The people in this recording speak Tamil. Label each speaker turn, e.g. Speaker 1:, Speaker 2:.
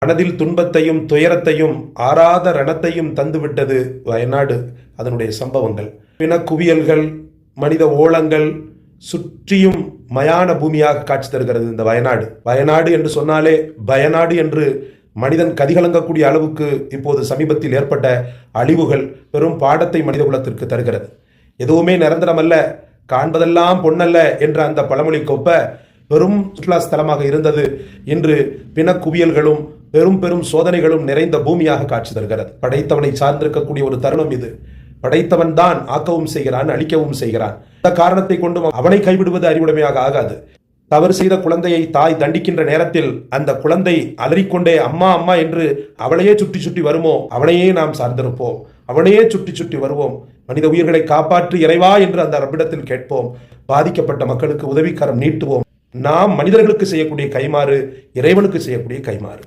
Speaker 1: மனதில் துன்பத்தையும் துயரத்தையும் ஆறாத ரணத்தையும் தந்துவிட்டது வயநாடு. அதனுடைய சம்பவங்கள், பிணக்குவியல்கள், மனித ஓலங்கள், சுற்றியும் மயான பூமியாக காட்சி தருகிறது இந்த வயநாடு. வயநாடு என்று சொன்னாலே பயநாடு என்று மனிதன் கதிகலங்கக்கூடிய அளவுக்கு இப்போது சமீபத்தில் ஏற்பட்ட அழிவுகள் பெரும் பாடத்தை மனித குலத்திற்கு தருகிறது. எதுவுமே நிரந்தரமல்ல, காண்பதெல்லாம் பொன்னல்ல என்ற அந்த பழமொழி கொப்ப பெரும் சுற்றுலா ஸ்தலமாக இருந்தது இன்று பிணக்குவியல்களும் பெரும் பெரும் சோதனைகளும் நிறைந்த பூமியாக காட்சி தருகிறது. படைத்தவனை சார்ந்திருக்கக்கூடிய ஒரு தருணம் இது. படைத்தவன் தான் ஆக்கவும் செய்கிறான், அழிக்கவும் செய்கிறான். இந்த காரணத்தை கொண்டு அவனை கைவிடுவது அறிவுடைமையாக ஆகாது. தவறு செய்த குழந்தையை தாய் தண்டிக்கின்ற நேரத்தில் அந்த குழந்தை அலறிக்கொண்டே அம்மா அம்மா என்று அவளையே சுற்றி சுற்றி வருமோ, அவனையே நாம் சார்ந்திருப்போம், அவனையே சுற்றி சுற்றி வருவோம். மனித உயிர்களை காப்பாற்று இறைவா என்று அந்த ரப்பிடத்தில் கேட்போம். பாதிக்கப்பட்ட மக்களுக்கு உதவிக்கரம் நீட்டுவோம். நாம் மனிதர்களுக்கு செய்யக்கூடிய கைமாறு இறைவனுக்கு செய்யக்கூடிய கைமாறு.